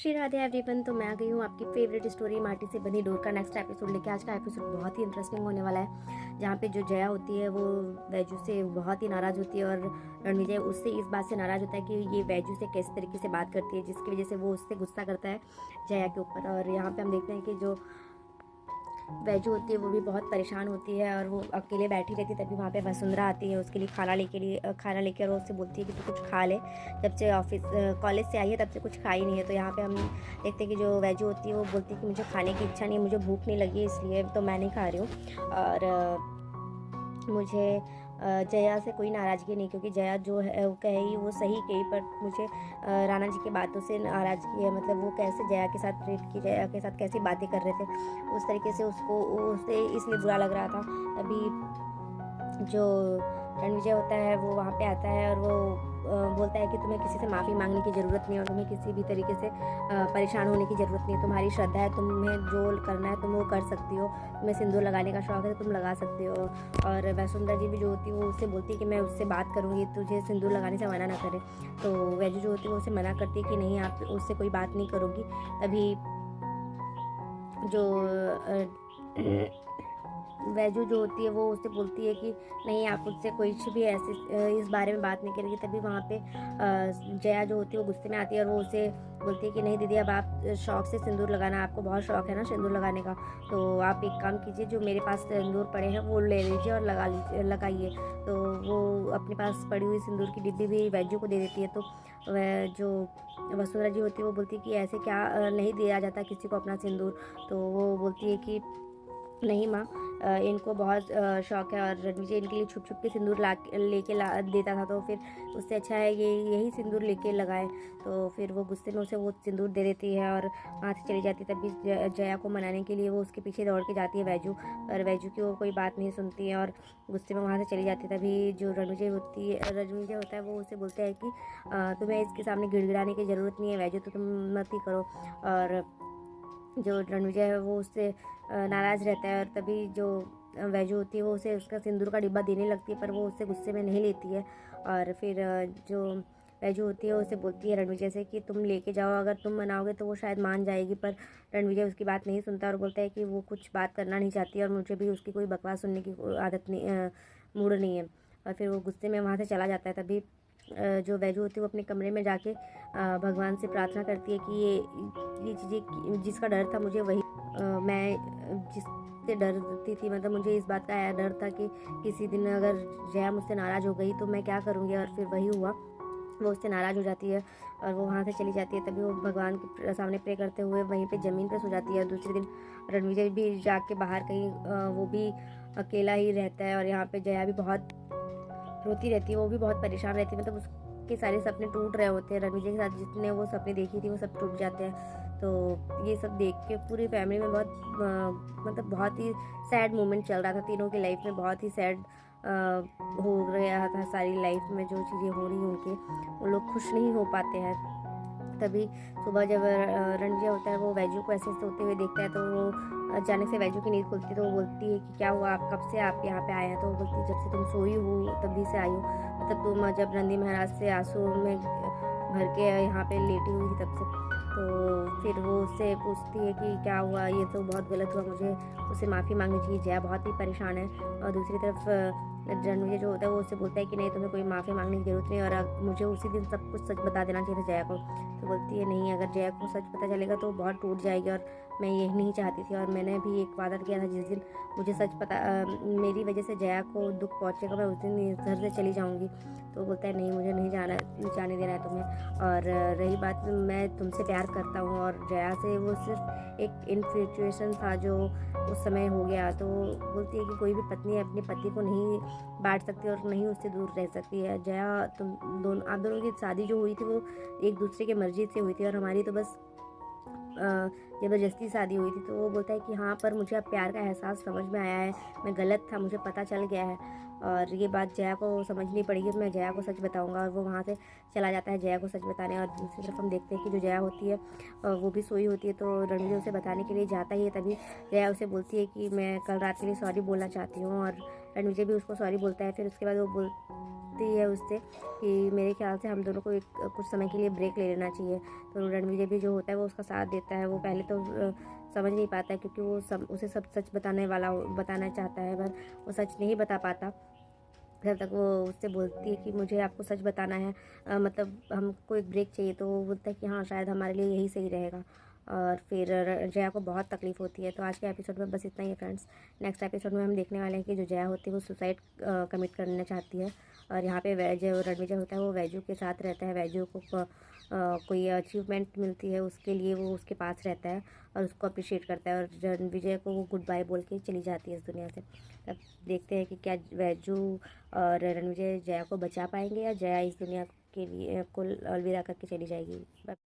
Shri Radhe everyone. तो मैं आ गई हूँ आपकी फेवरेट स्टोरी माटी से बनी डोर का नेक्स्ट एपिसोड लेके। आज का एपिसोड बहुत ही इंटरेस्टिंग होने वाला है, जहाँ पे जो जया होती है वो वैजू से बहुत ही नाराज़ होती है और रणविजय उससे इस बात से नाराज़ होता है कि ये वैजू से किस तरीके से बात करती है, जिसकी वजह से वो उससे गुस्सा करता है जया के ऊपर। और यहाँ पर हम देखते हैं कि जो वैजू होती है वो भी बहुत परेशान होती है और वो अकेले बैठी रहती है। तभी वहाँ पे वसुंधरा आती है उसके लिए खाना लेकर वो उससे बोलती है कि तू कुछ खा ले, जब से कॉलेज से आई है तब से कुछ खाई नहीं है। तो यहाँ पे हम देखते हैं कि जो वैजू होती है वो बोलती है कि मुझे खाने की इच्छा नहीं है, मुझे भूख नहीं लगी, इसलिए तो मैं नहीं खा रही हूँ। और मुझे जया से कोई नाराज़गी नहीं, क्योंकि जया जो है वो कही वो सही कही, पर मुझे राणा जी की बातों से नाराज़गी है। मतलब वो कैसे जया के साथ ट्रीट की, जया के साथ कैसी बातें कर रहे थे, उस तरीके से उसे इसलिए बुरा लग रहा था। तभी जो रणविजय होता है वो वहाँ पे आता है और वो बोलता है कि तुम्हें किसी से माफ़ी मांगने की ज़रूरत नहीं है और तुम्हें किसी भी तरीके से परेशान होने की ज़रूरत नहीं है। तुम्हारी श्रद्धा है, तुम्हें जो करना है तुम वो कर सकती हो, तुम्हें सिंदूर लगाने का शौक़ है तो तुम लगा सकते हो। और वसुंधरा जी भी जो होती है वो उससे बोलती है कि मैं उससे बात करूँगी, तुझे सिंदूर लगाने से मना ना करे। तो वैजू जो होती है वो उसे मना करती है कि नहीं, आप उससे कोई बात नहीं करोगी। तभी जो वैजू जो होती है वो उससे बोलती है कि नहीं, आप उससे कुछ भी ऐसे इस बारे में बात नहीं करेगी। तभी वहाँ पे जया जो होती है वो गुस्से में आती है और वो उसे बोलती है कि नहीं दीदी, अब आप शौक़ से सिंदूर लगाना, आपको बहुत शौक़ है ना सिंदूर लगाने का, तो आप एक काम कीजिए, जो मेरे पास सिंदूर पड़े हैं वो ले लीजिए और लगाइए। तो वो अपने पास पड़ी हुई सिंदूर की डिब्बी भी वैजू को दे देती है। तो वह जो वसुंधरा जी होती है वो बोलती है कि ऐसे क्या नहीं दिया जाता किसी को अपना सिंदूर। तो वो बोलती है कि नहीं माँ, इनको बहुत शौक़ है और रणविजय इनके लिए छुप छुप के सिंदूर लेके देता था, तो फिर उससे अच्छा है ये यही सिंदूर लेके लगाए। तो फिर वो गुस्से में उसे वो सिंदूर दे देती है और वहाँ से चली जाती है। तभी जया को मनाने के लिए वो उसके पीछे दौड़ के जाती है वैजू, और वैजू की वो कोई बात नहीं सुनती है और गुस्से में वहाँ से चली जाती है। तभी जो रणविजय होता है वो उसे बोलता है कि तुम्हें इसके सामने गिड़गिड़ाने की ज़रूरत नहीं है वैजू, तो तुम मत ही करो। और जो रणविजय है वो उससे नाराज़ रहता है और तभी जो वैजू होती है वो उसे उसका सिंदूर का डिब्बा देने लगती है, पर वो उससे गुस्से में नहीं लेती है। और फिर जो वैजू होती है उसे बोलती है रणविजय से कि तुम लेके जाओ, अगर तुम मनाओगे तो वो शायद मान जाएगी। पर रणविजय उसकी बात नहीं सुनता और बोलता है कि वो कुछ बात करना नहीं चाहती और मुझे भी उसकी कोई बकवास सुनने की आदत नहीं, मूड नहीं है। और फिर वो गुस्से में वहाँ से चला जाता है। तभी जो वैजू होती है वो अपने कमरे में जाके भगवान से प्रार्थना करती है कि ये चीज़ें जिसका डर था मुझे वही, मैं जिससे डरती थी, मतलब मुझे इस बात का डर था कि किसी दिन अगर जया मुझसे नाराज़ हो गई तो मैं क्या करूँगी, और फिर वही हुआ, वो उससे नाराज़ हो जाती है और वो वहाँ से चली जाती है। तभी वो भगवान के सामने प्रे करते हुए वहीं पे ज़मीन पे सो जाती है। दूसरे दिन रणविजय भी जाके बाहर कहीं वो भी अकेला ही रहता है और यहाँ पे जया भी बहुत रोती रहती है, वो भी बहुत परेशान रहती है। मतलब उसके सारे सपने टूट रहे होते हैं, रणविजय के साथ जितने वो सपने देखी थी वो सब टूट जाते हैं। तो ये सब देख के पूरी फैमिली में मतलब बहुत ही सैड मोमेंट चल रहा था। तीनों की लाइफ में बहुत ही सैड हो गया था। सारी लाइफ में जो चीज़ें हो रही हैं उनके, वो लोग खुश नहीं हो पाते हैं। तभी सुबह जब रणविजय होता है वो वैजू को ऐसे सोते हुए देखता है, तो वो अचानक से वैजू की नींद खुलती है। तो वो बोलती है कि क्या हुआ, आप कब से आप यहाँ पे आए हैं। तो वो बोलती है जब से तुम सोई हो तभी से आई हो, मतलब तुम जब नंदी महाराज से आंसू में भर के यहाँ पे लेटी हुई थी तब से। तो फिर वो उससे पूछती है कि क्या हुआ, ये तो बहुत गलत हुआ, मुझे उससे माफ़ी मांगनी चाहिए। जया बहुत ही परेशान है। और दूसरी तरफ रणविजय जो होता है वो उससे बोलता है कि नहीं, तुम्हें कोई माफ़ी मांगने की ज़रूरत नहीं और मुझे उसी दिन सब कुछ सच बता देना चाहिए था जया को। तो बोलती है नहीं, अगर जया को सच पता चलेगा तो बहुत टूट जाएगी और मैं यही नहीं चाहती थी, और मैंने भी एक वादा किया था जिस दिन मुझे सच पता मेरी वजह से जया को दुख पहुँचेगा मैं उस दिन इस घर से चली जाऊँगी। तो बोलता है नहीं, मुझे नहीं जाने देना है तुम्हें। और रही बात, मैं तुमसे प्यार करता हूँ और जया से वो सिर्फ एक इन्फ्रेक्चुएशन था जो उस समय हो गया। तो बोलती है कि कोई भी पत्नी अपने पति को नहीं बांट सकती और नहीं उससे दूर रह सकती है। जया आप दोनों की शादी जो हुई थी वो एक दूसरे के मर्जी से हुई थी और हमारी तो बस ज़बरदस्ती शादी हुई थी। तो वो बोलता है कि हाँ, पर मुझे अब प्यार का एहसास समझ में आया है, मैं गलत था, मुझे पता चल गया है और ये बात जया को समझनी पड़ेगी, तो मैं जया को सच बताऊंगा। और वो वहाँ से चला जाता है जया को सच बताने। और दूसरी तरफ हम देखते हैं कि जो जया होती है वो भी सोई होती है, तो रणवीर उसे बताने के लिए जाता ही है। तभी जया उसे बोलती है कि मैं कल रात के लिए सॉरी बोलना चाहती हूँ और रणविजय भी उसको सॉरी बोलता है। फिर उसके बाद वो बोलते बोलती है उससे कि मेरे ख्याल से हम दोनों को एक कुछ समय के लिए ब्रेक ले लेना चाहिए। तो रणविजय भी जो होता है वो उसका साथ देता है। वो पहले तो समझ नहीं पाता है, क्योंकि वो उसे सब सच बताना चाहता है, पर वो सच नहीं बता पाता। जब तक वो उससे बोलती है कि मुझे आपको सच बताना है, मतलब हमको एक ब्रेक चाहिए, तो वो बोलता है कि हाँ शायद हमारे लिए यही सही रहेगा। और फिर जया को बहुत तकलीफ़ होती है। तो आज के एपिसोड में बस इतना ही है फ्रेंड्स। नेक्स्ट एपिसोड में हम देखने वाले हैं कि जो जया होती है वो सुसाइड कमिट करना चाहती है। और यहाँ पे जो रणविजय होता है वो वैजू के साथ रहता है। वैजू को कोई अचीवमेंट मिलती है, उसके लिए वो उसके पास रहता है और उसको अप्रिशिएट करता है। और रणविजय को वो गुड बाय बोल के चली जाती है इस दुनिया से। तब देखते हैं कि क्या वैजू और रणविजय जया को बचा पाएंगे, या जया इस दुनिया के लिए को अलविदा करके चली जाएगी।